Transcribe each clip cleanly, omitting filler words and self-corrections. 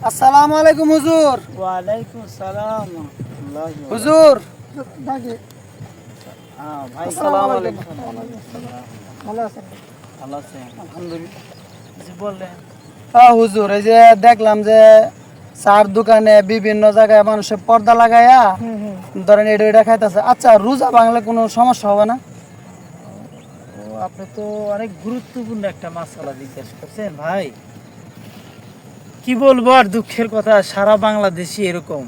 আসসালামু আলাইকুম হুজুর। ওয়ালাইকুম সালাম। হুজুর ভাই আসসালামু আলাইকুম। ভালো আছেন? ভালো আছেন আলহামদুলিল্লাহ। জি বললেন। হ্যাঁ হুজুর, এই যে দেখলাম যে চার দোকানে বিভিন্ন জায়গায় মানুষের পর্দা লাগাইয়া ধরেন এটা খাইতেছে। আচ্ছা, রোজা ভাঙলে কোনো সমস্যা হবে না? ও আপনি তো অনেক গুরুত্বপূর্ণ একটা মাসালা জিজ্ঞেস করছেন ভাই। কি বলবো আর দুঃখের কথা, সারা বাংলাদেশই এরকম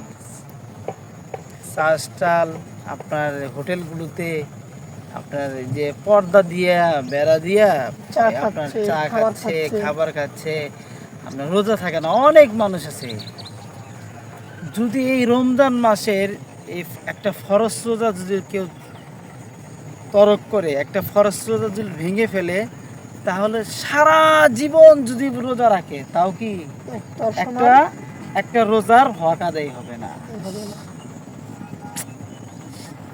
চাল আপনার হোটেলগুলোতে আপনার এই যে পর্দা দিয়া বেড়া দিয়া আপনার চা খাচ্ছে, খাবার খাচ্ছে, আপনার রোজা থাকে না। অনেক মানুষ আছে। যদি এই রমজান মাসের এই একটা ফরজ রোজা যদি কেউ তরক করে, একটা ফরজ রোজা যদি ভেঙে ফেলে, তাহলে সারা জীবন যদি রোজা রাখে তাও কি একটা একটা রোজার হক আদায় হবে না।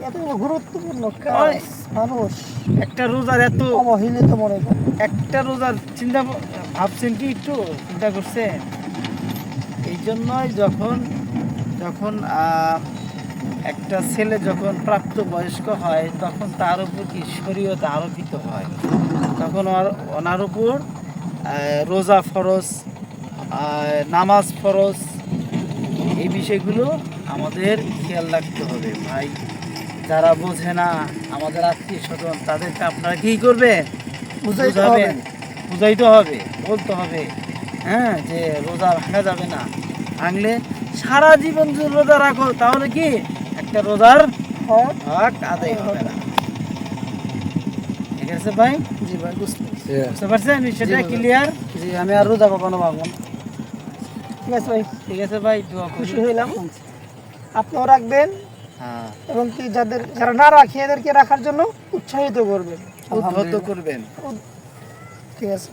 এত গুরুত্বপূর্ণ কাজ মানুষ একটা রোজার এত অবহেলিত মনে করে। একটা রোজার চিন্তা ভাবছেন কি, একটু চিন্তা করছেন? এই জন্যই যখন যখন একটা ছেলে যখন প্রাপ্তবয়স্ক হয় তখন তার উপর কি শরীয়ত আরোপিত হয়, তখন ওনার উপর রোজা ফরজ, নামাজ ফরজ। এই বিষয়গুলো আমাদের খেয়াল রাখতে হবে ভাই। যারা বোঝে না, আমাদের আত্মীয় স্বজন, তাদেরকে আপনারা কি করবেন? বুঝাবেন, বুঝাইতে হবে, বলতে হবে হ্যাঁ যে রোজা ভাঙা যাবে না। ভাঙলে সারা জীবন যদি রোজা রাখো তাহলে কি একটা রোজার হক আদায় হবে না। ঠিক আছে ভাই? জি ভাই, বুঝতে পারছেন বিষয়টা ক্লিয়ার? জি, আমি আর রোজা কখনো ভাঙবো না। ঠিক আছে ভাই, ঠিক আছে ভাই, দোয়া খুশি করি। হইলাম। আপনিও রাখবেন হ্যাঁ, এবং কি যারা না রাখে এদেরকে রাখার জন্য উৎসাহিত করবেন, উদ্বুদ্ধ করবেন। ঠিক আছে।